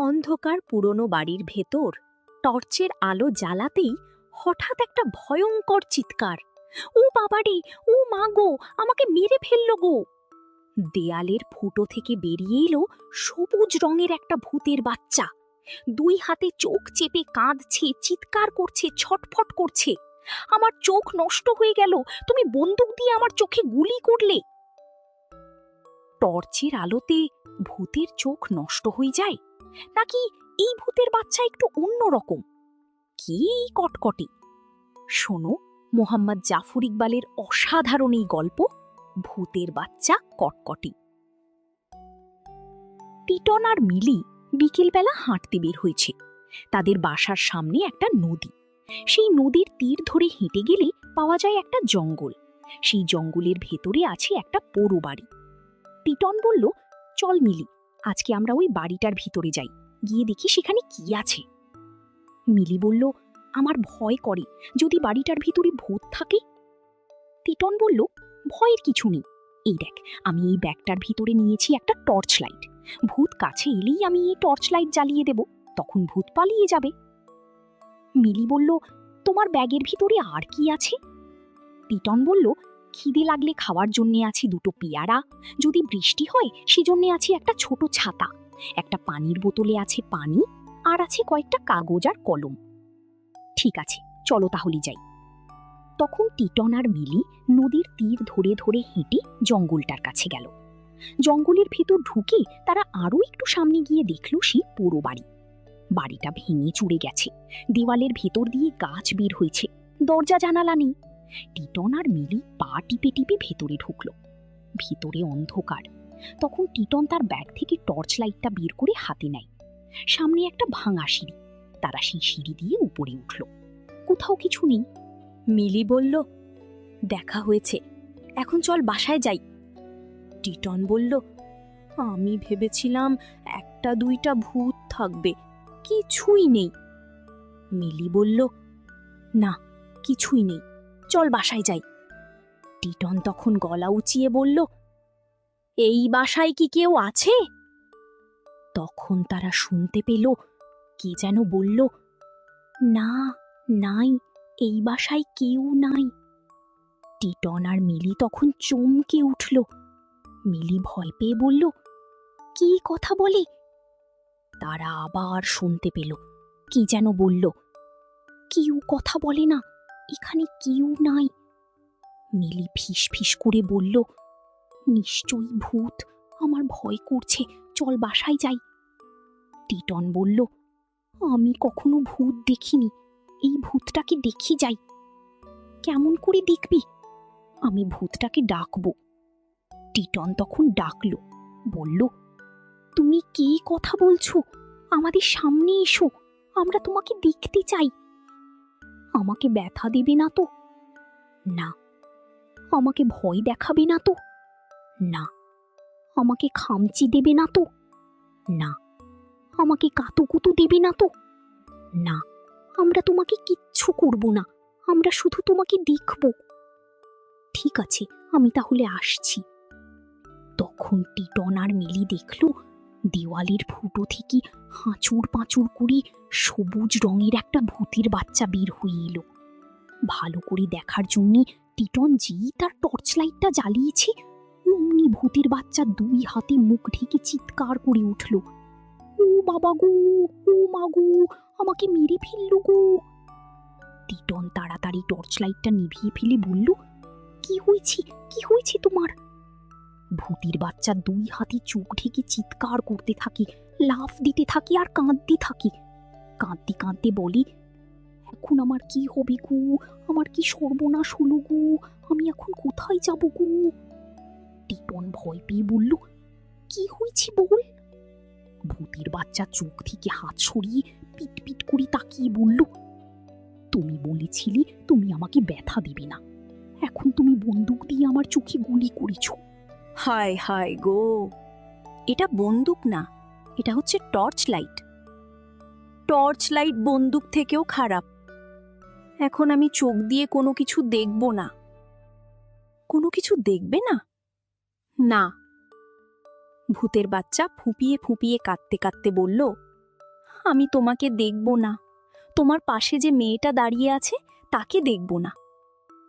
অন্ধকার পুরনো বাড়ির ভেতর টর্চের আলো জ্বালাতেই হঠাৎ একটা ভয়ঙ্কর চিৎকার। ও বাবারে, ও মা গো, আমাকে মেরে ফেললো গো! দেয়ালের ফুটো থেকে বেরিয়ে এলো সবুজ রঙের একটা ভূতের বাচ্চা। দুই হাতে চোখ চেপে কাঁদছে, চিৎকার করছে, ছটফট করছে। আমার চোখ নষ্ট হয়ে গেল, তুমি বন্দুক দিয়ে আমার চোখে গুলি করলে। টর্চের আলোতে ভূতের চোখ নষ্ট হয়ে যায় নাকি এই ভূতের বাচ্চা একটু অন্যরকম? কি এই কটকটি? শোনো মোহাম্মদ জাফর ইকবালের অসাধারণ এই গল্প, ভূতের বাচ্চা কটকটি। টিটন আর মিলি বিকেলবেলা হাঁটতে বের হয়েছে। তাদের বাসার সামনে একটা নদী। সেই নদীর তীর ধরে হেঁটে গেলে পাওয়া যায় একটা জঙ্গল। সেই জঙ্গলের ভেতরে আছে একটা পোড়ো বাড়ি। টিটন বলল, চল মিলি, আজকে আমরা ওই বাড়িটার ভিতরে যাই, গিয়ে দেখি সেখানে কি আছে। মিলি বলল, আমার ভয় করে, যদি বাড়িটার ভিতরে ভূত থাকে। টিটন বলল, ভয়ের কিছু নেই, এই দেখ, আমি এই ব্যাগটার ভিতরে নিয়েছি একটা টর্চ লাইট। ভূত কাছে এলেই আমি এই টর্চ লাইট জ্বালিয়ে দেব, তখন ভূত পালিয়ে যাবে। মিলি বলল, তোমার ব্যাগের ভিতরে আর কি আছে? টিটন বলল, খিদে লাগলে খাওয়ার জন্যে আছে দুটো পেয়ারা, যদি বৃষ্টি হয় সেজন্যে আছে একটা ছোট ছাতা, একটা পানির বোতলে আছে পানি, আর আছে কয়েকটা কাগজ আর কলম। ঠিক আছে, চলো তাহলে যাই। তখন টিটন আর মিলি নদীর তীর ধরে ধরে হেঁটে জঙ্গলটার কাছে গেল। জঙ্গলের ভেতর ঢুকে তারা আরও একটু সামনে গিয়ে দেখল সেই পুরো বাড়ি। বাড়িটা ভেঙে চুরে গেছে, দেওয়ালের ভেতর দিয়ে গাছ বের হয়েছে, দরজা জানালা নেই। টিটন আর মিলি পা টিপে টিপে ভেতরে ঢুকল। ভেতরে অন্ধকার। তখন টিটন তার ব্যাগ থেকে টর্চ লাইটটা বের করে হাতে নেয়। সামনে একটা ভাঙা সিঁড়ি, তারা সেই সিঁড়ি দিয়ে উপরে উঠল। কোথাও কিছু নেই। মিলি বলল, দেখা হয়েছে, এখন চল বাসায় যাই। টিটন বলল, আমি ভেবেছিলাম একটা দুইটা ভূত থাকবে, কিছুই নেই। মিলি বলল, না, কিছুই নেই, চল বাসায় যাই। টিটন তখন গলা উঁচিয়ে বলল, এই বাসায় কি কেউ আছে? তখন তারা শুনতে পেল কে যেন বলল, না, নাই, এই বাসায় কেউ নাই। টিটন আর মিলি তখন চমকে উঠল। মিলি ভয় পেয়ে বলল, কি কথা বলে? তারা আবার শুনতে পেল কি যেন বলল, কেউ কথা বলে না, এখানে কেউ নাই। মিলি ফিস ফিস করে বলল, নিশ্চয়ই ভূত, আমার ভয় করছে, চল বাসায় যাই। টিটন বলল, আমি কখনো ভূত দেখিনি, এই ভূতটাকে দেখি যাই। কেমন করে দেখবি? আমি ভূতটাকে ডাকবো। টিটন তখন ডাকলো, বলল, তুমি কে কথা বলছো? আমাদের সামনে এসো, আমরা তোমাকে দেখতে চাই। আমাকে ব্যথা দেবে না তো? না। আমাকে ভয় দেখাবে না তো? না। আমাকে খামচি দেবে না তো? না। আমাকে কাতুকুতু দেবে না তো? না। আমরা তোমাকে কিচ্ছু করব না, আমরা শুধু তোমাকে দেখব। ঠিক আছে, আমি তাহলে আসছি। তখন টিটন আর মিলি দেখল দেওয়ালের ফুটো থেকে হাঁচুর পাঁচুর করে সবুজ রঙের একটা ভূতের বাচ্চা বের হয়ে এলো। ভালো করে দেখার জন্য টিটন যেই তার টর্চ লাইটটা জ্বালিয়েছে, অমনি ভূতের বাচ্চা দুই হাতে মুখ ঢেকে চিৎকার করে উঠল, ও বাবা গো, ও মা গো, আমাকে মেরে ফেললো গো! টিটন তাড়াতাড়ি টর্চ লাইটটা নিভিয়ে ফেলে বলল, কি হয়েছে, কি হয়েছে তোমার? ভূতের বাচ্চা দুই হাতে চোখ ঢেকে চিৎকার করতে থাকে, লাফ দিতে থাকে আর কাঁদতে থাকে। কাঁদতে কাঁদতে বলে, এখন আমার কি হবে গো, আমার কি সর্বনাশ হলো গো, আমি এখন কোথায় যাব গো? টিটন ভয় পেয়ে বলল, কি হয়েছে বল? ভূতের বাচ্চা চোখ থেকে হাত সরিয়ে পিট পিট করে তাকিয়ে বলল, তুমি বলেছিলে তুমি আমাকে ব্যথা দেবে না, এখন তুমি বন্দুক দিয়ে আমার চোখে গুলি করেছো। হায় হায় গো, এটা বন্দুক না, এটা হচ্ছে টর্চ লাইট। টর্চ লাইট বন্দুক থেকেও খারাপ। এখন আমি চোখ দিয়ে কোনো কিছু দেখব না। কোনো কিছু দেখবে না? না। ভূতের বাচ্চা ফুঁপিয়ে ফুঁপিয়ে কাঁদতে কাঁদতে বলল, আমি তোমাকে দেখব না, তোমার পাশে যে মেয়েটা দাঁড়িয়ে আছে তাকে দেখব না,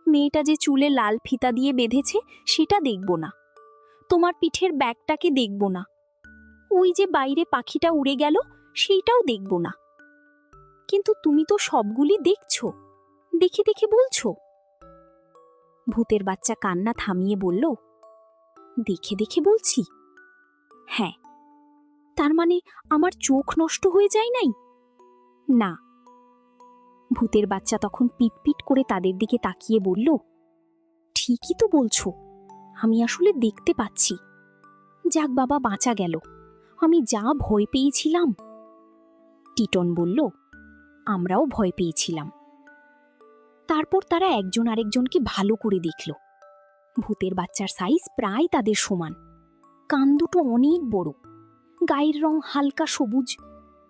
মেয়েটা যে চুলে লাল ফিতা দিয়ে বেঁধেছে সেটা দেখব না, তোমার পিঠের ব্যাগটাকে দেখব না, ওই যে বাইরে পাখিটা উড়ে গেল সেইটাও দেখব না। কিন্তু তুমি তো সবগুলি দেখছো, দেখে দেখে বলছো। ভূতের বাচ্চা কান্না থামিয়ে বলল, দেখে দেখে বলছি? হ্যাঁ। তার মানে আমার চোখ নষ্ট হয়ে যায় নাই? না। ভূতের বাচ্চা তখন পিটপিট করে তাদের দিকে তাকিয়ে বলল, ঠিকই তো বলছো, আমি আসলে দেখতে পাচ্ছি। যাক বাবা, বাঁচা গেল, আমি যা ভয় পেয়েছিলাম। টিটন বলল, আমরাও ভয় পেয়েছিলাম। তারপর তারা একজন আরেকজনকে ভালো করে দেখল। ভূতের বাচ্চার সাইজ প্রায় তাদের সমান, কান দুটো অনেক বড়, গায়ের রং হালকা সবুজ,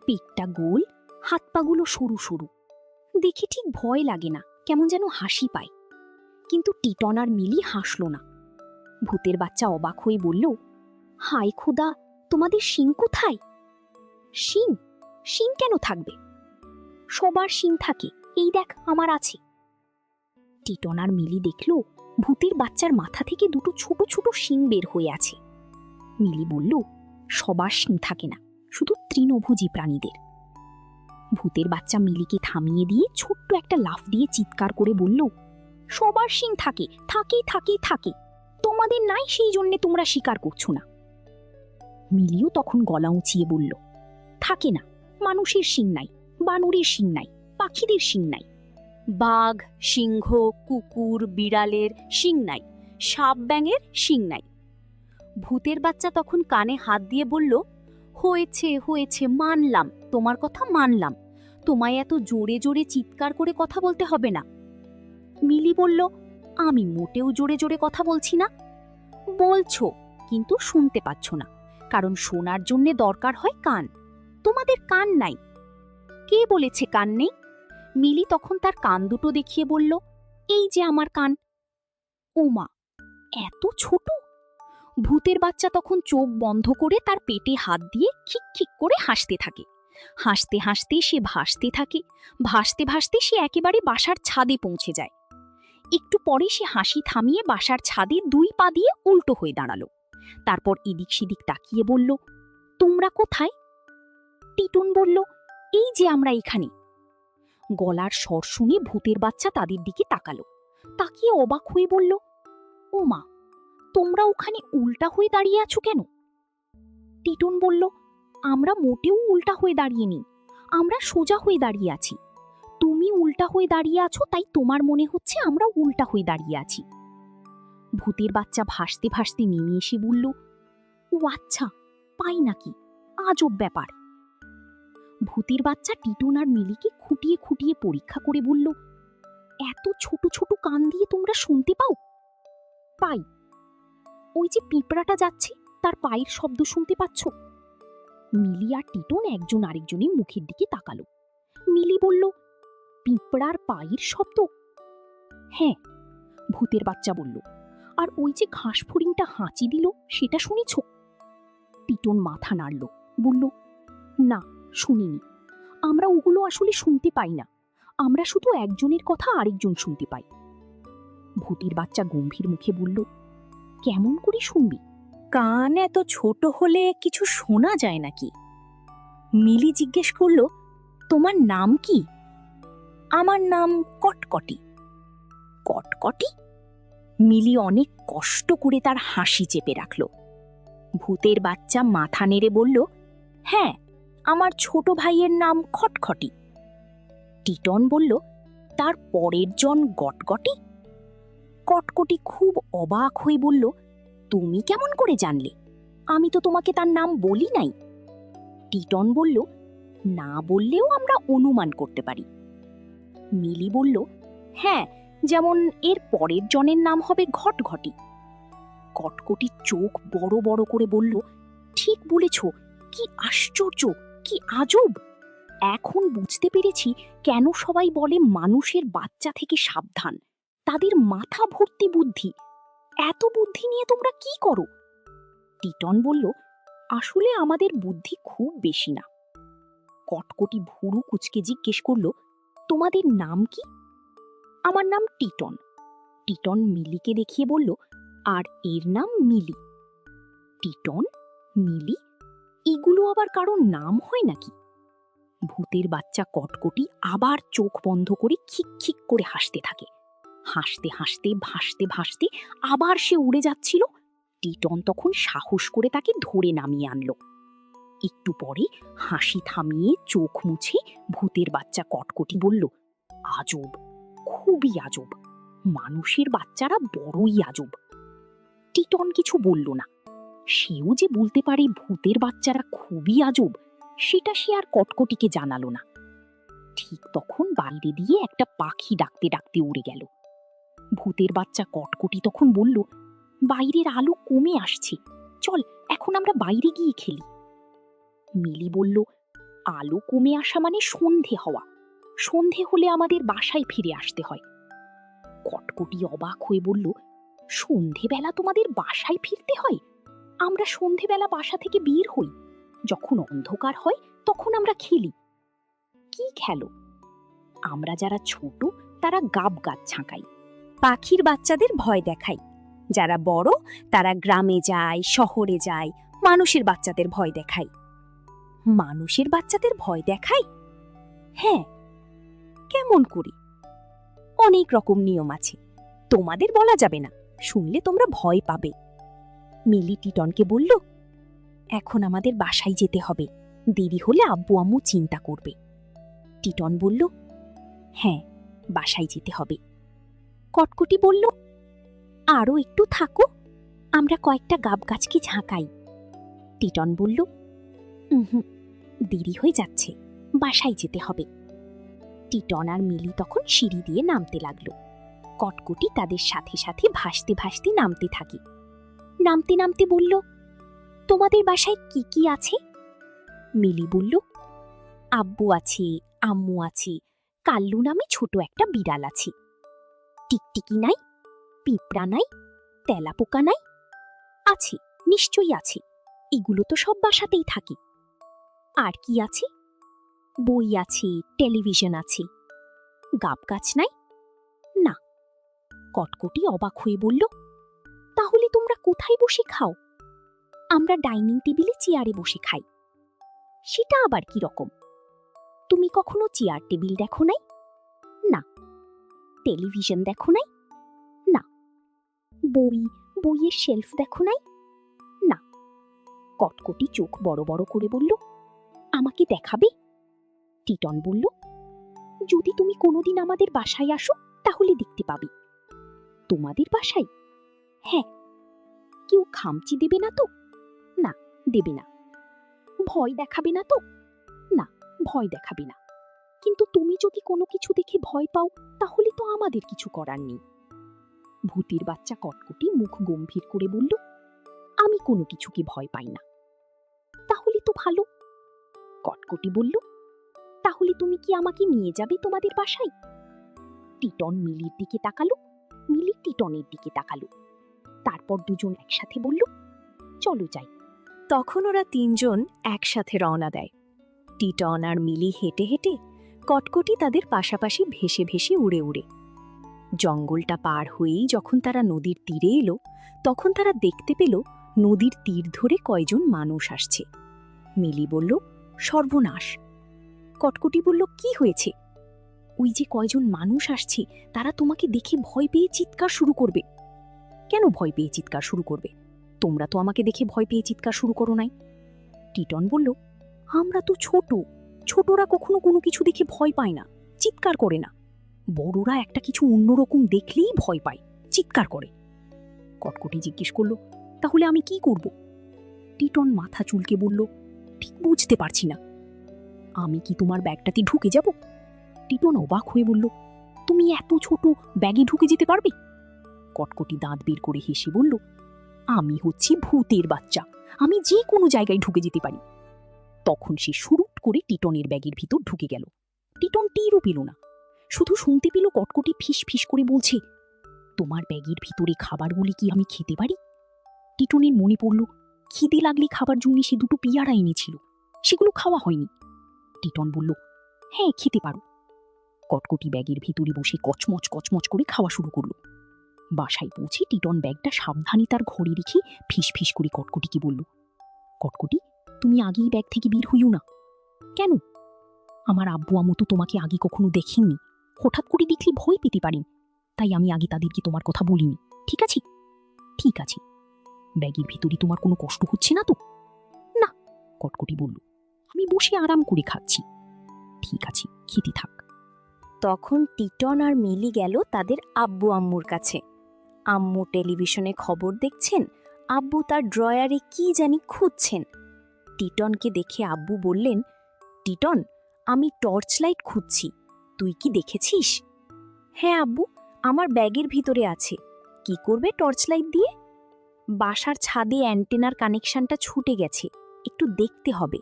পেটটা গোল, হাত পাগুলো সরু সরু। দেখে ঠিক ভয় লাগে না, কেমন যেন হাসি পায়। কিন্তু টিটন আর মিলি হাসল না। ভূতের বাচ্চা অবাক হয়ে বলল, হায় খোদা, তোমাদের শিং কোথায়? শিং? শিং কেন থাকবে? সবার শিং থাকে, এই দেখ আমার আছে। টিটন আর মিলি দেখল ভূতের বাচ্চার মাথা থেকে দুটো ছোট ছোট শিং বের হয়ে আছে। মিলি বলল, সবার শিং থাকে না, শুধু তৃণভোজী প্রাণীদের। ভূতের বাচ্চা মিলিকে থামিয়ে দিয়ে ছোট্ট একটা লাফ দিয়ে চিৎকার করে বলল, সবার শিং থাকে, থাকে থাকে থাকে, তোমাদের নাই সেই জন্যে তোমরা স্বীকার করছো না। মিলিও তখন গলা উঁচিয়ে বলল, থাকে না, মানুষের শিং নাই, বানরের শিং নাই, পাখিদের শিং নাই, বাঘ, সিংহ, কুকুর, বিড়ালের শিং নাই, সাপ ব্যাঙের শিং নাই। ভূতের বাচ্চা তখন কানে হাত দিয়ে বলল, হয়েছে হয়েছে, মানলাম, তোমার কথা মানলাম, তোমায় এত জোরে জোরে চিৎকার করে কথা বলতে হবে না। মিলি বলল, আমি মোটেও জোরে জোরে কথা বলছি না। বলছো, কিন্তু শুনতে পাচ্ছ না, কারণ শোনার জন্যে দরকার হয় কান, তোমাদের কান নাই। কে বলেছে কান নেই? মিলি তখন তার কান দুটো দেখিয়ে বলল, এই যে আমার কান। ওমা, এত ছোট! ভূতের বাচ্চা তখন চোখ বন্ধ করে তার পেটে হাত দিয়ে খিক খিক করে হাসতে থাকে। হাসতে হাসতে সে ভাসতে থাকে, ভাসতে ভাসতে সে একেবারে বাসার ছাদে পৌঁছে যায়। একটু পরে সে হাসি থামিয়ে বাসার ছাদে দুই পা দিয়ে উল্টো হয়ে দাঁড়ালো। তারপর এদিক সেদিক তাকিয়ে বলল, তোমরা কোথায়? টিটন বলল, এই যে আমরা এখানে। গলার স্বর শুনে ভূতের বাচ্চা তাদের দিকে তাকালো, তাকিয়ে অবাক হয়ে বলল, ও মা, তোমরা ওখানে উল্টা হয়ে দাঁড়িয়ে আছো কেন? টিটন বলল, আমরা মোটেও উল্টা হয়ে দাঁড়িয়ে নেই, আমরা সোজা হয়ে দাঁড়িয়ে আছি। তুমি উল্টা হয়ে দাঁড়িয়ে আছো, তাই তোমার মনে হচ্ছে আমরা উল্টা হয়ে দাঁড়িয়ে আছি। ভূতের বাচ্চা ভাসতে ভাসতে নেমে এসে বলল, ও আচ্ছা, পাই নাকি, আজব ব্যাপার। ভূতের বাচ্চা টিটন আর মিলিকে খুঁটিয়ে খুঁটিয়ে পরীক্ষা করে বলল, এত ছোট ছোট কান দিয়ে তোমরা শুনতে পাও? পাই। ওই যে পিঁপড়াটা যাচ্ছে, তার পায়ের শব্দ শুনতে পাচ্ছ? মিলি আর টিটন একজন আরেকজনের মুখের দিকে তাকালো। মিলি বলল, পিঁপড়ার পায়ের শব্দ? হ্যাঁ। ভূতের বাচ্চা বলল, আর ওই যে ঘাস ফড়িংটা হাঁচি দিল, সেটা শুনেছ? টিটন মাথা নাড়ল, বলল, না, শুনিনি, আমরা ওগুলো আসলে শুনতে পাই না, আমরা শুধু একজনের কথা আরেকজন শুনতে পাই। ভূতের বাচ্চা গম্ভীর মুখে বলল, কেমন করে শুনবি? কান এত ছোট হলে কিছু শোনা যায় নাকি? মিলি জিজ্ঞেস করল, তোমার নাম কি? আমার নাম কটকটি। কটকটি? মিলি অনেক কষ্ট করে তার হাসি চেপে রাখল। ভূতের বাচ্চা মাথা নেড়ে বলল, হ্যাঁ, আমার ছোট ভাইয়ের নাম খটখটি। টিটন বলল, তার পরের জন গটগটি? কটকটি খুব অবাক হয়ে বলল, তুমি কেমন করে জানলে? আমি তো তোমাকে তার নাম বলি নাই। টিটন বলল, না বললেও আমরা অনুমান করতে পারি। মিলি বলল, হ্যাঁ, যেমন এর পরের জনের নাম হবে ঘটঘটি। কটকটির চোখ বড় বড় করে বলল, ঠিক বলেছ, কি আশ্চর্য, কি আজব! এখন বুঝতে পেরেছি কেন সবাই বলে মানুষের বাচ্চা থেকে সাবধান, তাদের মাথা ভর্তি বুদ্ধি। এত বুদ্ধি নিয়ে তোমরা কি করো? টিটন বলল, আসলে আমাদের বুদ্ধি খুব বেশি না। কটকটি ভুরু কুচকে জিজ্ঞেস করল, তোমাদের নাম কি? আমার নাম টিটন। টিটন মিলিকে দেখিয়ে বলল, আর এর নাম মিলি। টিটন, মিলি, এগুলো আবার কারোর নাম হয় নাকি? ভূতের বাচ্চা কটকটি আবার চোখ বন্ধ করে খিক খিক করে হাসতে থাকে। হাসতে হাসতে ভাসতে ভাসতে আবার সে উড়ে যাচ্ছিল। টিটন তখন সাহস করে তাকে ধরে নামিয়ে আনলো। একটু পরে হাসি থামিয়ে চোখ মুছে ভূতের বাচ্চা কটকটি বলল, আজব, খুবই আজব, মানুষের বাচ্চারা বড়ই আজব। টিটন কিছু বলল না। সেও যে বলতে পারে ভূতের বাচ্চারা খুবই আজব, সেটা সে আর কটকটিকে জানালো না। ঠিক তখন বাইরে দিয়ে একটা পাখি ডাকতে ডাকতে উড়ে গেল। ভূতের বাচ্চা কটকটি তখন বলল, বাইরের আলো কমে আসছে, চল এখন আমরা বাইরে গিয়ে খেলি। মিলি বলল, আলো কমে আসা মানে সন্ধে হওয়া, সন্ধে হলে আমাদের বাসায় ফিরে আসতে হয়। কটকটি অবাক হয়ে বলল, সন্ধেবেলা তোমাদের বাসায় ফিরতে হয়? আমরা সন্ধেবেলা বাসা থেকে বের হই, যখন অন্ধকার হয় তখন আমরা খেলি। কি খেলো? আমরা যারা ছোট তারা গাব গাছ ঝাঁকাই, পাখির বাচ্চাদের ভয় দেখাই। যারা বড় তারা গ্রামে যায়, শহরে যায়, মানুষের বাচ্চাদের ভয় দেখাই। মানুষের বাচ্চাদের ভয় দেখাই? হ্যাঁ। কেমন করে? অনেক রকম নিয়ম আছে, তোমাদের বলা যাবে না, শুনলে তোমরা ভয় পাবে। মিলি টিটনকে বলল, এখন আমাদের বাসায় যেতে হবে, দেরি হলে আব্বু আম্মু চিন্তা করবে। টিটন বলল, হ্যাঁ, বাসায় যেতে হবে। কটকটি বলল, আরও একটু থাকো, আমরা কয়েকটা গাব গাছকে ঝাঁকাই। টিটন বলল, হুম, দেরি হয়ে যাচ্ছে, বাসায় যেতে হবে। টিটন আর মিলি তখন সিঁড়ি দিয়ে নামতে লাগলো। কটকটি তাদের সাথে সাথে ভাসতে ভাসতে নামতে থাকে। নামতে নামতে বলল, তোমাদের বাসায় কি কি আছে? মিলি বলল, আব্বু আছে, আম্মু আছে, কাল্লু নামে ছোট একটা বিড়াল আছে। টিকটিকি নাই? পিঁপড়া নাই? তেলাপোকা নাই? আছে, নিশ্চয়ই আছে, এগুলো তো সব বাসাতেই থাকে। আর কি আছে? বই আছে, টেলিভিশন আছে। গাব গাছ নাই? না। কটকটি অবাক হয়ে বলল, তাহলে তোমরা কোথায় বসে খাও? আমরা ডাইনিং টেবিলে চেয়ারে বসে খাই। সেটা আবার কি রকম? তুমি কখনো চেয়ার টেবিল দেখো নাই? না। টেলিভিশন দেখো নাই? না। বইয়ের শেলফ দেখো নাই? না। কটকটি চোখ বড় বড় করে বলল, আমাকে দেখাবে? টিটন বলল, যদি তুমি কোনোদিন আমাদের বাসায় আসো তাহলে দেখতে পাবে। তোমাদের বাসায়? হ্যাঁ। কেউ খামচি দেবে না তো? না, দেবে না। ভয় দেখাবে না তো? না, ভয় দেখাবে না। কিন্তু তুমি যদি কোনো কিছু দেখে ভয় পাও তাহলে তো আমাদের কিছু করার নেই। ভূতের বাচ্চা কটকটি মুখ গম্ভীর করে বলল, আমি কোনো কিছুকে ভয় পাই না। তাহলে তো ভালো। কটকটি বলল, তাহলে তুমি কি আমাকে নিয়ে যাবে তোমাদের বাসায়? টিটন মিলির দিকে তাকালো, মিলি টিটনের দিকে তাকালো। তারপর দুজন একসাথে বলল, চলো যাই। তখন ওরা তিনজন একসাথে রওনা দেয়। টিটন আর মিলি হেঁটে হেঁটে, কটকটি তাদের পাশাপাশি ভেসে ভেসে উড়ে উড়ে। জঙ্গলটা পার হয়েই যখন তারা নদীর তীরে এলো, তখন তারা দেখতে পেল নদীর তীর ধরে কয়জন মানুষ আসছে। মিলি বলল, সর্বনাশ। কটকটি বলল, কি হয়েছে? ওই যে কয়জন মানুষ আসছে, তারা তোমাকে দেখে ভয় পেয়ে চিৎকার শুরু করবে। কেন ভয় পেয়ে চিৎকার শুরু করবে? তোমরা তো আমাকে দেখে ভয় পেয়ে চিৎকার শুরু করো নাই। টিটন বলল, আমরা তো ছোট, ছোটরা কখনো কোনো কিছু দেখে ভয় পায় না, চিৎকার করে না। বড়রা একটা কিছু অন্যরকম দেখলেই ভয় পায়, চিৎকার করে। কটকটি জিজ্ঞেস করল, তাহলে আমি কি করব? টিটন মাথা চুলকে বলল, ঠিক বুঝতে পারছি না। আমি কি তোমার ব্যাগটাতে ঢুকে যাব? টিটন অবাক হয়ে বলল, তুমি এত ছোট, ব্যাগে ঢুকে যেতে পারবে? কটকটি দাঁত বের করে হেসে বলল, আমি হচ্ছি ভূতের বাচ্চা, আমি যে কোনো জায়গায় ঢুকে যেতে পারি। তখন সে সুরুট করে টিটনের ব্যাগের ভিতর ঢুকে গেল। টিটন টেরও পেল না, শুধু শুনতে পেল কটকটি ফিস ফিস করে বলছে, তোমার ব্যাগের ভিতরে খাবারগুলি কি আমি খেতে পারি? টিটনের মনে পড়ল, খিদে লাগলে খাবার জন্য সে দুটো পেয়ারা এনেছিল, সেগুলো খাওয়া হয়নি। টিটন বলল, হ্যাঁ খেতে পারো। কটকটি ব্যাগের ভিতরে বসে কচমচ কচমচ করে খাওয়া শুরু করলো। বাসায় পৌঁছে টিটন ব্যাগটা সাবধানে তার ঘরে রেখে ফিস ফিস করে কটকটিকে বলল, কটকটি, তুমি আগেই ব্যাগ থেকে বের হইও না। কেন? আমার আব্বু আম্মু তো তোমাকে আগে কখনো দেখেননি, হঠাৎ করে দেখলে ভয় পেতে পারেন, তাই আমি আগে তাদেরকে তোমার কথা বলিনি। ঠিক আছে? ঠিক আছে। ব্যাগের ভিতরে তোমার কোনো কষ্ট হচ্ছে না তো? না, কটকটি বলল, আমি বসে আরাম করে খাচ্ছি। ঠিক আছে, খেতে থাক। তখন টিটন আর মিলি গেল তাদের আব্বু আম্মুর কাছে। আম্মু টেলিভিশনে খবর দেখছেন, আব্বু তার ড্রয়ারে কি জানি খুঁজছেন। টিটনকে দেখে আব্বু বললেন, টিটন, আমি টর্চ লাইট খুঁজছি, তুই কি দেখেছিস? হ্যাঁ আব্বু, আমার ব্যাগের ভিতরে আছে। কি করবে টর্চ লাইট দিয়ে? বাসার ছাদে অ্যান্টেনার কানেকশনটা ছুটে গেছে, একটু দেখতে হবে।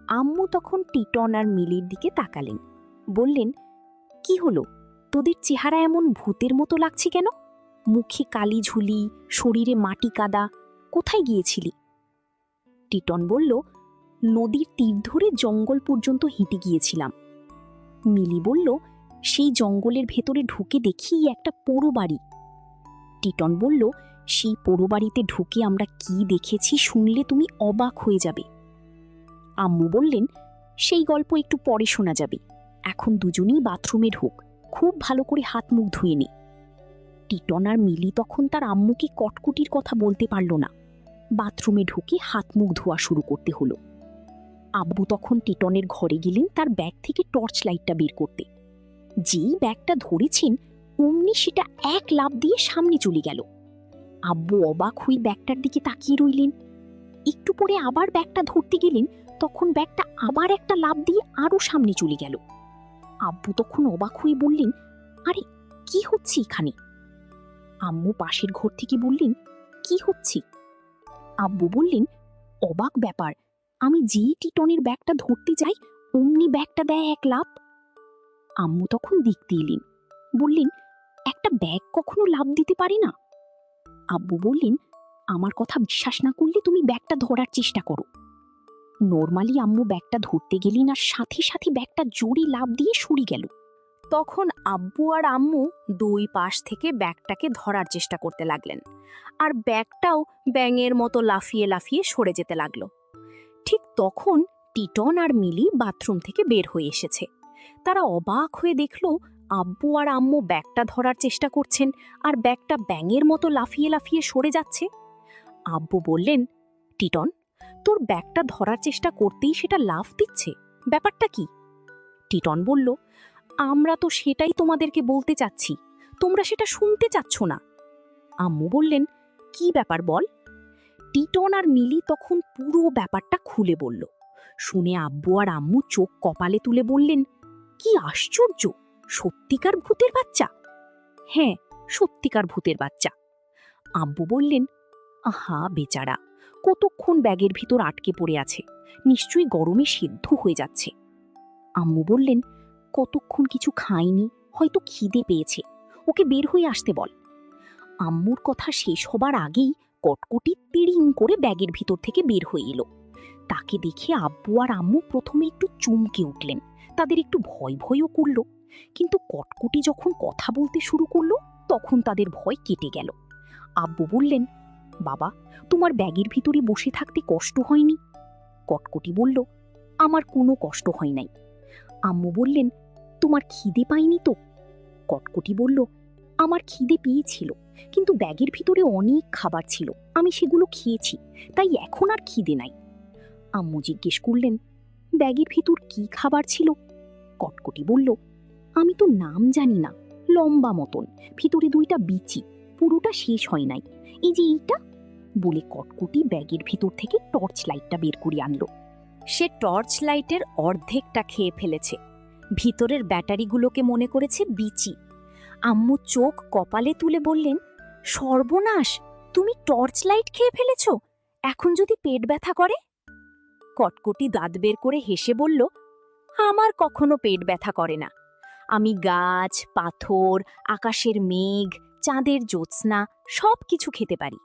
আম্মু তখন টিটন আর মিলির দিকে তাকালেন, বললেন, কি হলো, তোদের চেহারা এমন ভূতের মতো লাগছে কেন? মুখে কালি ঝুলি, শরীরে মাটি কাদা, কোথায় গিয়েছিলি? টিটন বলল, নদীর তীর ধরে জঙ্গল পর্যন্ত হেঁটে গিয়েছিলাম। মিলি বলল, সেই জঙ্গলের ভেতরে ঢুকে দেখি একটা পোড়ো বাড়ি। টিটন বলল, সেই পোড়ো বাড়িতে ঢুকে আমরা কি দেখেছি শুনলে তুমি অবাক হয়ে যাবে। আম্মু বললেন, সেই গল্প একটু পরে শোনা যাবে, এখন দুজনেই বাথরুমে ঢোক, খুব ভালো করে হাত মুখ ধুয়ে নে। টিটন আর মিলি তখন তার আম্মুকে কটকটির কথা বলতে পারল না, বাথরুমে ঢুকে হাত মুখ ধোয়া শুরু করতে হলো। আব্বু তখন টিটনের ঘরে গেলেন তার ব্যাগ থেকে টর্চ লাইটটা বের করতে। যেই ব্যাগটা ধরেছেন অমনি সেটা এক লাফ দিয়ে সামনে চলে গেল। আব্বু অবাক হয়ে ব্যাগটার দিকে তাকিয়ে রইলেন। একটু পরে আবার ব্যাগটা ধরতে গেলেন, তখন ব্যাগটা আবার একটা লাফ দিয়ে আরো সামনে চলে গেল। আব্বু তখন অবাক হয়ে বললেন, আরে কি হচ্ছে এখানে? আম্মু পাশের ঘর থেকে বললেন, কি হচ্ছে? আব্বু বললেন, অবাক ব্যাপার, আমি যেই টিটনের ব্যাগটা ধরতে যাই অমনি ব্যাগটা দেয় এক লাফ। আম্মু তখন দেখতে এলেন, বললেন, একটা ব্যাগ কখনো লাফ দিতে পারে না। আব্বু বললেন, আমার কথা বিশ্বাস না করলে তুমি ব্যাগটা ধরার চেষ্টা করো। নর্মালি আম্মু ব্যাগটা ধরতে গেলেন আর সাথে সাথে ব্যাগটা জোরে লাফ দিয়ে সরে গেল। তখন আব্বু আর আম্মু দুই পাশ থেকে ব্যাগটাকে ধরার চেষ্টা করতে লাগলেন, আর ব্যাগটাও ব্যাঙের মতো লাফিয়ে লাফিয়ে সরে যেতে লাগলো। ঠিক তখন টিটন আর মিলি বাথরুম থেকে বের হয়ে এসেছে। তারা অবাক হয়ে দেখল আব্বু আর আম্মু ব্যাগটা ধরার চেষ্টা করছেন আর ব্যাগটা ব্যাঙের মতো লাফিয়ে লাফিয়ে সরে যাচ্ছে। আব্বু বললেন, টিটন, তোর ব্যাগটা ধরার চেষ্টা করতেই সেটা লাফ দিচ্ছে, ব্যাপারটা কি? টিটন বলল, আমরা তো সেটাই তোমাদেরকে বলতে চাচ্ছি, তোমরা সেটা শুনতে চাচ্ছ না। আম্মু বললেন, কি ব্যাপার বল? টিটন আর মিলি তখন পুরো ব্যাপারটা খুলে বলল। শুনে আব্বু আর আম্মু চোখ কপালে তুলে বললেন, কি আশ্চর্য, সত্যিকার ভূতের বাচ্চা? হ্যাঁ, সত্যিকার ভূতের বাচ্চা। আব্বু বললেন, আহা বেচারা, কতক্ষণ ব্যাগের ভিতর আটকে পড়ে আছে, নিশ্চয়ই গরমে সিদ্ধ হয়ে যাচ্ছে। আম্মু বললেন, কতক্ষণ কিছু খায়নি, হয়তো খিদে পেয়েছে, ওকে বের হয়ে আসতে বল। আম্মুর কথা শেষ হবার আগেই কটকটি তিড়িং করে ব্যাগের ভিতর থেকে বের হয়ে এলো। তাকে দেখে আব্বু আর আম্মু প্রথমে একটু চমকে উঠলেন, তাদের একটু ভয় ভয়ও করল। কিন্তু কটকটি যখন কথা বলতে শুরু করলো তখন তাদের ভয় কেটে গেল। আব্বু বললেন, বাবা, তোমার ব্যাগের ভিতরে বসে থাকতে কষ্ট হয়নি? কটকটি বলল, আমার কোনো কষ্ট হয় নাই। আম্মু বললেন, তোমার খিদে পায়নি তো? কটকটি বলল, আমার খিদে পেয়েছিল, কিন্তু ব্যাগের ভিতরে অনেক খাবার ছিল, আমি সেগুলো খেয়েছি, তাই এখন আর খিদে নাই। আম্মু জিজ্ঞেস করলেন, ব্যাগের ভিতর কি খাবার ছিল? কটকটি বলল, আমি তো নাম জানি না, লম্বা মতন, ভিতরে দুইটা বিচি, পুরোটা শেষ হয় নাই, এই যে এইটা। বলে কটকটি ব্যাগের ভিতর থেকে টর্চ লাইটটা বের করে আনলো। সে টর্চ লাইটের অর্ধেকটা খেয়ে ফেলেছে, ভিতরের ব্যাটারিগুলোকে মনে করেছে বিচি। আম্মু চোখ কপালে তুলে বললেন, সর্বনাশ, তুমি টর্চ লাইট খেয়ে ফেলেছ, এখন যদি পেট ব্যথা করে? কটকটি দাঁত বের করে হেসে বলল, আমার কখনো পেট ব্যথা করে না, আমি গাছ, পাথর, আকাশের মেঘ, চাঁদের জ্যোৎস্না সব কিছু খেতে পারি।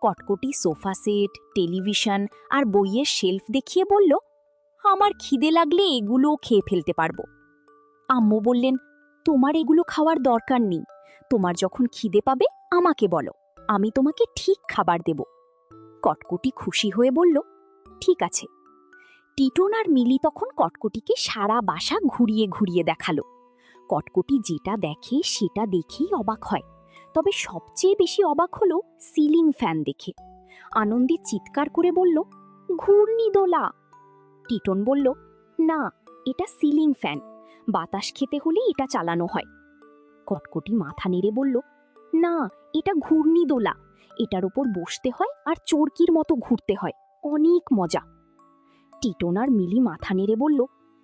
কটকটি সোফা সেট, টেলিভিশন আর বইয়ের শেলফ দেখিয়ে বলল, আমার খিদে লাগলে এগুলোও খেয়ে ফেলতে পারবো। আম্মু বললেন, তোমার এগুলো খাওয়ার দরকার নেই। তোমার যখন খিদে পাবে আমাকে বলো, আমি তোমাকে ঠিক খাবার দেব। কটকটি খুশি হয়ে বলল, ঠিক আছে। টিটন আর মিলি তখন কটকটিকে সারা বাসা ঘুরিয়ে ঘুরিয়ে দেখালো। কটকটি যেটা দেখে সেটা দেখেই অবাক হয়, তবে সবচেয়ে বেশি অবাক হলো সিলিং ফ্যান দেখে। আনন্দে চিৎকার করে বলল, ঘূর্ণিদোলা। টিটন বলল, না, এটা সিলিং ফ্যান, বাতাস খেতে হলে এটা চালানো হয়। কটকটি মাথা নেড়ে বলল, না, এটা ঘূর্ণিদোলা, এটার ওপর বসতে হয় আর চরকির মতো ঘুরতে হয়, অনেক মজা। টিটন আর মিলি মাথা নেড়ে বলল,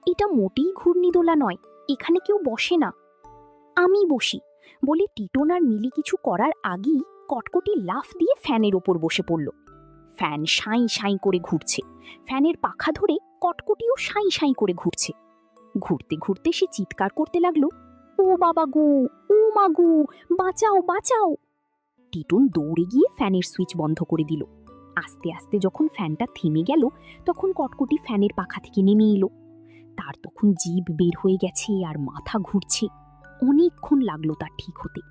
এটা মোটেই ঘূর্ণিদোলা নয়, এখানে কেউ বসে না। আমি বসি, বলে টিটন আর মিলি কিছু করার আগেই কটকটি লাফ দিয়ে ফ্যানের ওপর বসে পড়ল। ফ্যান সাঁই সাঁই করে ঘুরছে, ফ্যানের পাখা ধরে কটকটিও সাঁই সাঁই করে ঘুরছে। ঘুরতে ঘুরতে সে চিৎকার করতে লাগলো, ও বাবা গো, ও মা গো, বাঁচাও বাঁচাও। টিটন দৌড়ে গিয়ে ফ্যানের সুইচ বন্ধ করে দিল। আস্তে আস্তে যখন ফ্যানটা থেমে গেল, তখন কটকটি ফ্যানের পাখা থেকে নেমে এলো। তার তখন জিভ বের হয়ে গেছে আর মাথা ঘুরছে। অনেকক্ষণ লাগলো তার ঠিক হতে।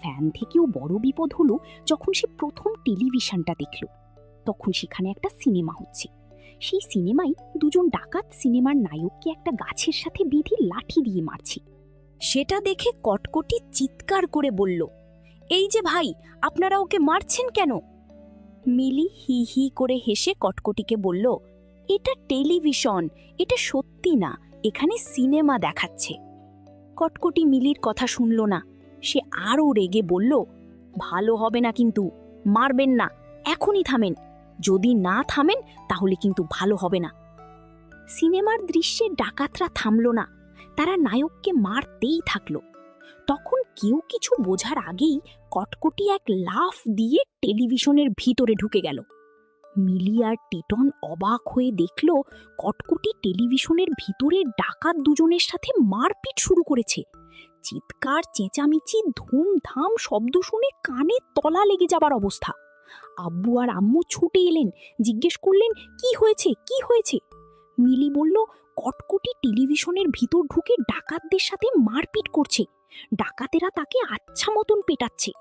ফ্যান থেকেও বড় বিপদ হলো যখন সে প্রথম টেলিভিশনটা দেখল। তখন সেখানে একটা সিনেমা হচ্ছে। সেই সিনেমায় দুজন ডাকাত সিনেমার নায়ককে একটা গাছের সাথে বেঁধে লাঠি দিয়ে মারছে। সেটা দেখে কটকটি চিৎকার করে বলল, এই যে ভাই, আপনারা ওকে মারছেন কেন? মিলি হি হি করে হেসে কটকটিকে বলল, এটা টেলিভিশন, এটা সত্যি না, এখানে সিনেমা দেখাচ্ছে। কটকটি মিলির কথা শুনল না। সে আরও রেগে বলল, ভালো হবে না কিন্তু, মারবেন না, এখনই থামেন, যদি না থামেন তাহলে কিন্তু ভালো হবে না। সিনেমার দৃশ্যে ডাকাতরা থামল না, তারা নায়ককে মারতেই থাকলো। তখন কেউ কিছু বোঝার আগেই কটকটি এক লাফ দিয়ে টেলিভিশনের ভিতরে ঢুকে গেল। মিলি আর টিটন অবাক হয়ে দেখল কটকটি টেলিভিশনের ভিতরে ডাকাত দুজনের সাথে মারপিট শুরু করেছে। চিৎকার চেঁচামেচি ধুমধাম শব্দ শুনে কানে তলা লেগে যাবার অবস্থা। আব্বু আর আম্মু ছুটে এলেন, জিজ্ঞেস করলেন, কি হয়েছে কি হয়েছে? মিলি বলল, কটকটি টেলিভিশনের ভিতর ঢুকে ডাকাতদের সাথে মারপিট করছে, ডাকাতেরা তাকে আচ্ছা মতন পেটাচ্ছে।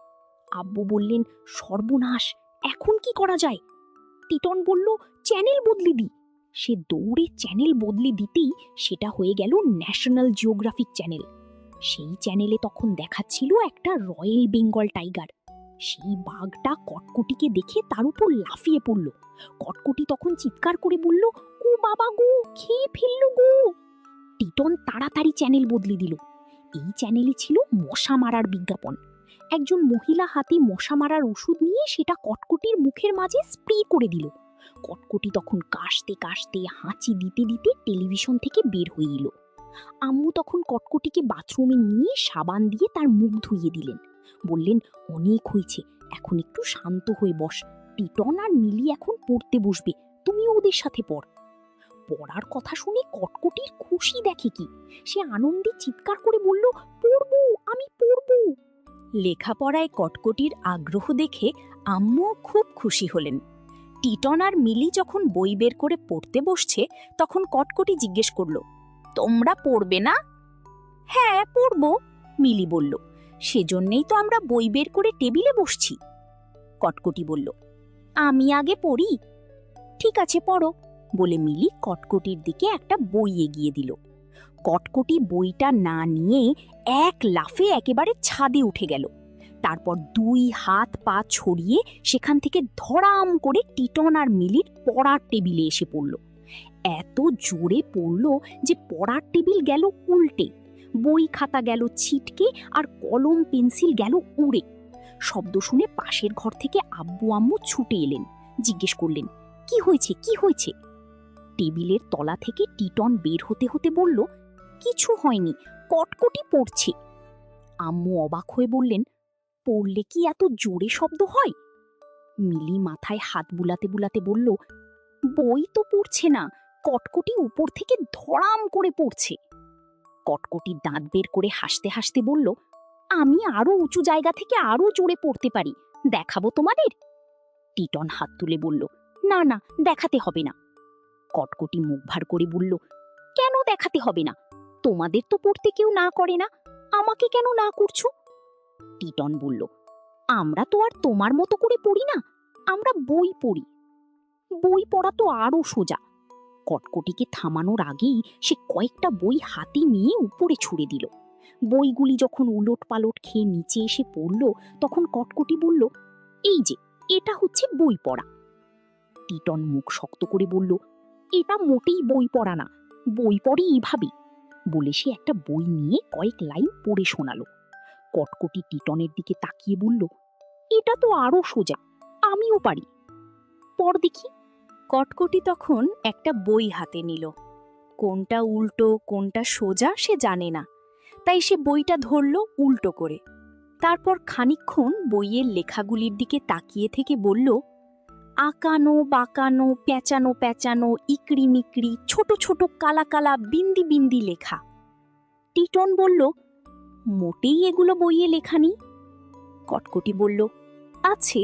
আব্বু বললেন, সর্বনাশ, এখন কি করা যায়? টিটন বলল, চ্যানেল বদলে দি। সে দৌড়ে চ্যানেল বদলে দিতেই সেটা হয়ে গেল ন্যাশনাল জিওগ্রাফিক চ্যানেল। সেই চ্যানেলে তখন দেখাচ্ছিল একটা রয়্যাল বেঙ্গল টাইগার। সেই বাঘটা কটকটিকে দেখে তার উপর লাফিয়ে পড়ল। কটকটি তখন চিৎকার করে বলল, ও বাবা গো, খেয়ে ফেললো গো। টিটন তাড়াতাড়ি চ্যানেল বদলে দিল। এই চ্যানেলে ছিল মশা মারার বিজ্ঞাপন। একজন মহিলা হাতে মশা মারার ওষুধ নিয়ে সেটা কটকটির মুখের মাঝে স্প্রে করে দিল। কটকটি তখন কাশতে কাশতে হাঁচি দিতে দিতে টেলিভিশন থেকে বের হয়ে এলো। আম্মু তখন কটকটিকে বাথরুমে নিয়ে সাবান দিয়ে তার মুখ ধুইয়ে দিলেন। বললেন, অনেক হয়েছে, এখন একটু শান্ত হয়ে বস। টিটন আর মিলি এখন পড়তে বসবে, তুমিও ওদের সাথে পড়। পড়ার কথা শুনে কটকটির খুশি দেখে কি, সে আনন্দে চিৎকার করে বলল, পড়বো, আমি পড়বো। লেখাপড়ায় কটকটির আগ্রহ দেখে আম্মু খুব খুশি হলেন। টিটন আর মিলি যখন বই বের করে পড়তে বসছে, তখন কটকটি জিজ্ঞেস করল, তোমরা পড়বে না? হ্যাঁ, পড়ব, মিলি বলল, সেজন্যই তো আমরা বই বের করে টেবিলে বসছি। কটকটি বলল, আমি আগে পড়ি। ঠিক আছে, পড়ো, বলে মিলি কটকটির দিকে একটা বই এগিয়ে দিল। কটকটি বইটা না নিয়ে এক লাফে একেবারে ছাদে উঠে গেল। তারপর দুই হাত পা ছড়িয়ে সেখান থেকে ধড়াম করে টিটন আর মিলির পড়ার টেবিলে এসে পড়ল। এত জোরে পড়ল যে পড়ার টেবিল গেল উল্টে, বই খাতা গেল ছিটকে, আর কলম পেন্সিল গেল উড়ে। শব্দ শুনে পাশের ঘর থেকে আব্বু আম্মু ছুটে এলেন, জিজ্ঞেস করলেন, কি হয়েছে কি হয়েছে? টেবিলের তলা থেকে টিটন বের হতে হতে বলল, কিছু হয়নি, কটকটি পড়ছে। আম্মু অবাক হয়ে বললেন, পড়লে কি এত জোরে শব্দ হয়? মিলি মাথায় হাত বুলাতে বুলাতে বলল, বই তো পড়ছে না, কটকটি উপর থেকে ধড়াম করে পড়ছে। কটকটি দাঁত বের করে হাসতে হাসতে বলল, আমি আরো উঁচু জায়গা থেকে আরো জোরে পড়তে পারি, দেখাবো তোমাদের? টিটন হাত তুলে বলল, না না, দেখাতে হবে না। কটকটি মুখ ভার করে বলল, কেন দেখাতে হবে না? তোমাদের তো পড়তে কেউ না করে না, আমাকে কেন না করছো? টিটন বলল, আমরা তো আর তোমার মতো করে পড়ি না, আমরা বই পড়ি। বই পড়া তো আরো সোজা। কটকটিকে থামানোর আগেই সে কয়েকটা বই হাতে নিয়ে উপরে ছুড়ে দিল। বইগুলি যখন উলট পালট খেয়ে নিচে এসে পড়ল, তখন কটকটি বলল, এই যে, এটা হচ্ছে বই পড়া। টিটন মুখ শক্ত করে বলল, এটা মোটেই বই পড়া না, বই পড়ে এইভাবে। বলে সে একটা বই নিয়ে কয়েক লাইন পড়ে শোনালো। কটকটি টিটনের দিকে তাকিয়ে বলল, এটা তো আরো সোজা, আমিও পারি, পড় দেখি। কটকটি তখন একটা বই হাতে নিল। কোনটা উল্টো কোনটা সোজা সে জানে না, তাই সে বইটা ধরল উল্টো করে। তারপর খানিকক্ষণ বইয়ের লেখাগুলির দিকে তাকিয়ে থেকে বলল, আঁকানো বাঁকানো প্যাঁচানো প্যাঁচানো ইকড়ি মিকড়ি ছোট ছোট কালা কালা বিন্দি বিন্দি লেখা। টিটন বলল, মোটেই এগুলো বইয়ে লেখা নেই। কটকটি বলল, আছে।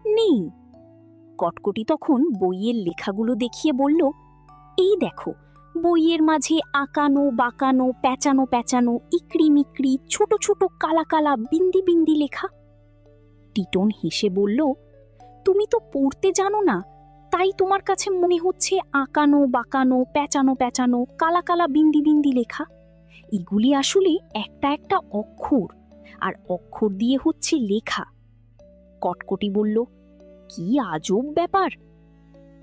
নেই। কটকটি তখন বইয়ের লেখাগুলো দেখিয়ে বলল, এই দেখো, বইয়ের মাঝে আঁকানো বাঁকানো প্যাঁচানো প্যাঁচানো ইকড়ি মিকড়ি ছোট ছোট কালা কালা বিন্দি বিন্দি লেখা। টিটন হেসে বলল, তুমি তো পড়তে জানো না, তাই তোমার কাছে মনে হচ্ছে আঁকানো বাঁকানো প্যাঁচানো প্যাঁচানো কালা কালা বিন্দি বিন্দি লেখা। এগুলি আসলে একটা একটা অক্ষর, আর অক্ষর দিয়ে হচ্ছে লেখা। কটকটি বলল, কি আজব ব্যাপার।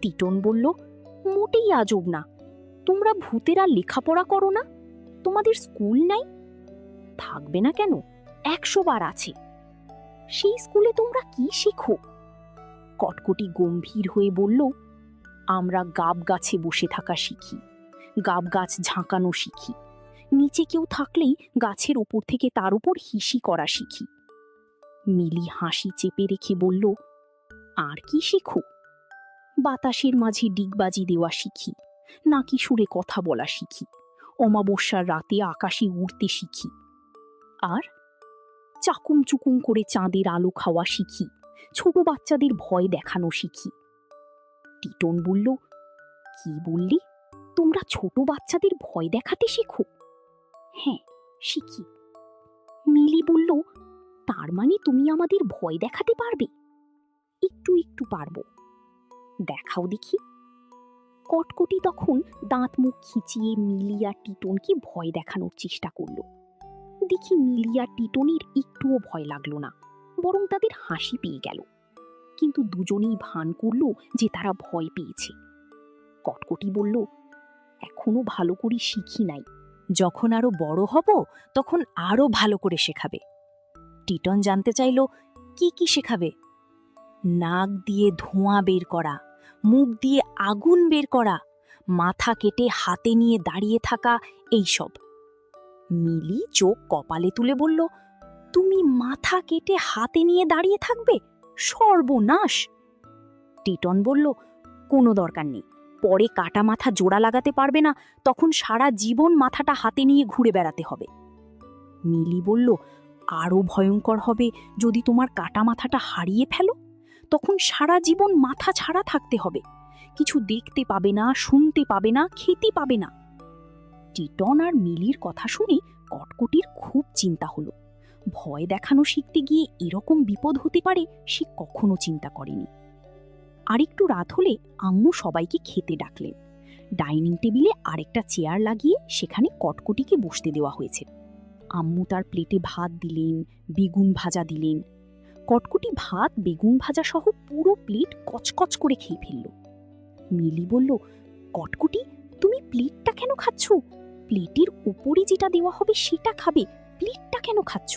টিটন বলল, মোটেই আজব না। তোমরা ভূতেরা লেখাপড়া করো না? তোমাদের স্কুল নাই? থাকবে না কেন, 100 বার আছে। সেই স্কুলে তোমরা কি শেখো? কটকটি গম্ভীর হয়ে বলল, আমরা গাব গাছে বসে থাকা শিখি, গাব গাছ ঝাঁকানো শিখি, নিচে কেউ থাকলেই গাছের ওপর থেকে তার উপর হিসি করা শিখি। মিলি হাসি চেপে রেখে বলল, আর কি শেখো? বাতাসের মাঝে ডিগবাজি দেওয়া শিখি, নাকি সুরে কথা বলা শিখি, অমাবস্যার রাতে আকাশে উড়তে শিখি। আর চাকুম চুকুম করে চাঁদের আলো খাওয়া শিখি, ছোট বাচ্চাদের ভয় দেখানো শিখি। টিটন বলল, কি বললি? তোমরা ছোট বাচ্চাদের ভয় দেখাতে শেখো? হ্যাঁ, শিখি। মিলি বলল, তার মানে তুমি আমাদের ভয় দেখাতে পারবে? একটু একটু পারবো। দেখাও দেখি। কটকটি তখন দাঁত মুখ খিচিয়ে মিলি আর টিটনকে ভয় দেখানোর চেষ্টা করলো। দেখি মিলি আর টিটনের একটুও ভয় লাগলো না, বরং তাদের হাসি পেয়ে গেল। কিন্তু দুজনেই ভান করল যে তারা ভয় পেয়েছে। কটকটি বলল, এখনো ভালো করে শিখি নাই, যখন আরো বড় হব তখন আরো ভালো করে শেখাবে। টিটন জানতে চাইল, কি কি শেখাবে? নাক দিয়ে ধোঁয়া বের করা, মুখ দিয়ে আগুন বের করা, মাথা কেটে হাতে নিয়ে দাঁড়িয়ে থাকা, এইসব। মিলি চোখ কপালে তুলে বলল, তুমি মাথা কেটে হাতে নিয়ে দাঁড়িয়ে থাকবে? সর্বনাশ! টিটন বলল, কোনো দরকার নেই, পরে কাটা মাথা জোড়া লাগাতে পারবে না, তখন সারা জীবন মাথাটা হাতে নিয়ে ঘুরে বেড়াতে হবে। মিলি বলল, আরো ভয়ঙ্কর হবে যদি তোমার কাটা মাথাটা হারিয়ে ফেলো, তখন সারা জীবন মাথা ছাড়া থাকতে হবে, কিছু দেখতে পাবে না, শুনতে পাবে না, খেতে পাবে না। টিটন আর মিলির কথা শুনে কটকটির খুব চিন্তা হলো। ভয় দেখানো শিখতে গিয়ে এরকম বিপদ হতে পারে সে কখনো চিন্তা করেনি। আরেকটু রাত হলে আম্মু সবাইকে খেতে ডাকলেন। ডাইনিং টেবিলে আরেকটা চেয়ার লাগিয়ে সেখানে কটকটিকে বসতে দেওয়া হয়েছে। আম্মু তার প্লেটে ভাত দিলেন, বেগুন ভাজা দিলেন। কটকটি ভাত বেগুন ভাজা সহ পুরো প্লেট কচকচ করে খেয়ে ফেলল। মিলি বলল, কটকটি, তুমি প্লেটটা কেন খাচ্ছ? প্লেটের উপরে যেটা দেওয়া হবে সেটা খাবে, প্লেটটা কেন খাচ্ছ?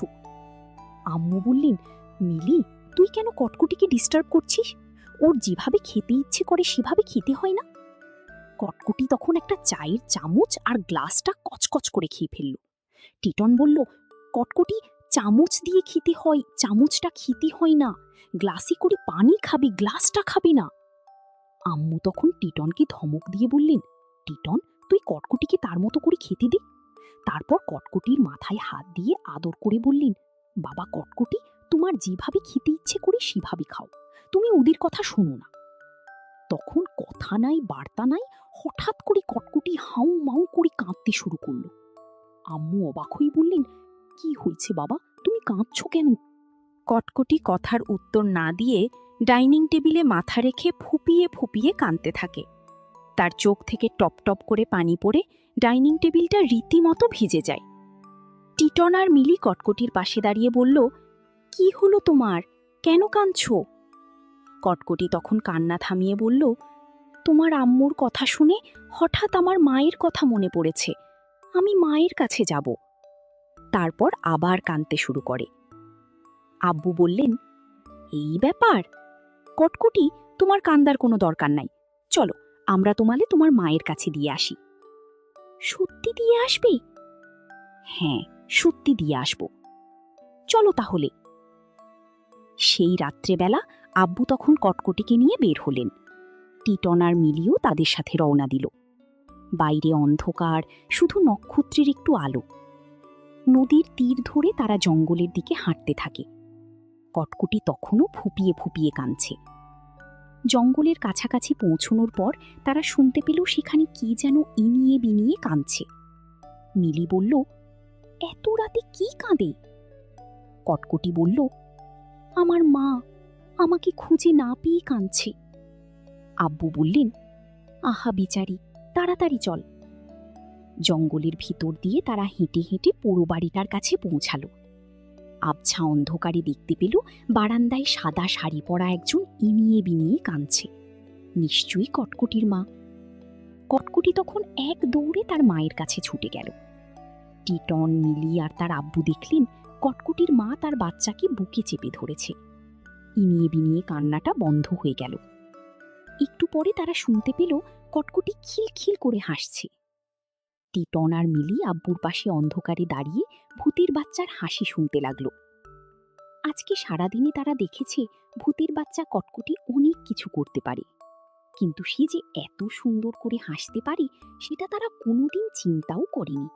আম্মু বললেন, মিলি, তুই কেন কটকটিকে ডিস্টার্ব করছিস? ওর যেভাবে খেতে ইচ্ছে করে সেভাবে খেতে হয় না? কটকটি তখন একটা চায়ের চামচ আর গ্লাসটা কচকচ করে খেয়ে ফেলল। টিটন বলল, কটকটি, চামচ দিয়ে খেতে হয়, চামচটা খেতে হয় না, গ্লাসে করে পানি খাবে, গ্লাসটা খাবে না। আম্মু তখন টিটনকে ধমক দিয়ে বললেন, টিটন, তুই কটকটিকে তার মতো করে খেতে দে। তারপর কটকটির মাথায় হাত দিয়ে আদর করে বললেন, বাবা কটকটি, তোমার যেভাবে খেতে ইচ্ছে করে সেভাবে খাও, তুমি ওদের কথা শোনো না। তখন কথা নাই বার্তা নাই, হঠাৎ করে কটকটি হাউ মাউ করে কাঁদতে শুরু করলো। আম্মু অবাক হয়ে বললেন, কি হয়েছে বাবা, তুমি কাঁদছো কেন? কটকটি কথার উত্তর না দিয়ে ডাইনিং টেবিলে মাথা রেখে ফুপিয়ে ফুপিয়ে কাঁদতে থাকে। তার চোখ থেকে টপ টপ করে পানি পড়ে ডাইনিং টেবিলটা রীতিমতো ভিজে যায়। টিটন আর মিলি কটকটির পাশে দাঁড়িয়ে বলল, কি হলো তোমার, কেন কাঁদছো? কটকটি তখন কান্না থামিয়ে বলল, তোমার আম্মুর কথা শুনে হঠাৎ আমার মায়ের কথা মনে পড়েছে, আমি মায়ের কাছে যাব। তারপর আবার কাঁদতে শুরু করে। আব্বু বললেন, এই ব্যাপার, কটকটি, তোমার কান্দার কোনো দরকার নাই, চলো আমরা তোমালে তোমার মায়ের কাছে দিয়ে আসি। সত্যি দিয়ে আসবে? হ্যাঁ, সত্যি দিয়ে আসব, চলো তাহলে। সেই রাত্রেবেলা আব্বু তখন কটকটিকে নিয়ে বের হলেন। টিটন আর মিলিও তাদের সাথে রওনা দিল। বাইরে অন্ধকার, শুধু নক্ষত্রের একটু আলো। নদীর তীর ধরে তারা জঙ্গলের দিকে হাঁটতে থাকে। কটকটি তখনও ফুপিয়ে ফুপিয়ে কাঁদছে। জঙ্গলের কাছাকাছি পৌঁছনোর পর তারা শুনতে পেল সেখানে কি যেন ইনিয়ে বিনিয়ে কাঁদছে। মিলি বলল, এত রাতে কি কাঁদে? কটকটি বলল, আমার মা আমাকে খুঁজে না পেয়ে কাঁদছে। আব্বু বললেন, আহা বিচারি, তাড়াতাড়ি চল। জঙ্গলের ভিতর দিয়ে তারা হেঁটে হেঁটে পোড়ো বাড়িটার কাছে পৌঁছালো। আবছা অন্ধকারে দেখতে পেল বারান্দায় সাদা শাড়ি পরা একজন ইনিয়ে বিনিয়ে কাঁদছে। নিশ্চয়ই কটকটির মা। কটকটি তখন এক দৌড়ে তার মায়ের কাছে ছুটে গেল। টিটন, মিলি আর তার আব্বু দেখলেন কটকটির মা তার বাচ্চাকে বুকে চেপে ধরেছে। ইনিয়ে বিনিয়ে কান্নাটা বন্ধ হয়ে গেল। একটু পরে তারা শুনতে পেল কটকটি খিলখিল করে হাসছে। টিটন আর মিলি আব্বুর পাশে অন্ধকারে দাঁড়িয়ে ভূতের বাচ্চার হাসি শুনতে লাগলো। আজকে সারাদিনে তারা দেখেছে ভূতের বাচ্চা কটকটি অনেক কিছু করতে পারে, কিন্তু সে যে এত সুন্দর করে হাসতে পারে সেটা তারা কোনোদিন চিন্তাও করেনি।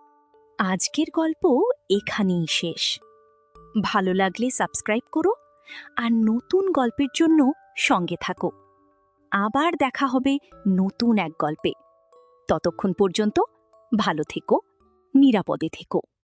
আজকের গল্প এখানেই শেষ। ভালো লাগলে সাবস্ক্রাইব করো আর নতুন গল্পের জন্য সঙ্গে থাকো। আবার দেখা হবে নতুন এক গল্পে। ততক্ষণ পর্যন্ত ভালো থেকো, নিরাপদে থেকো।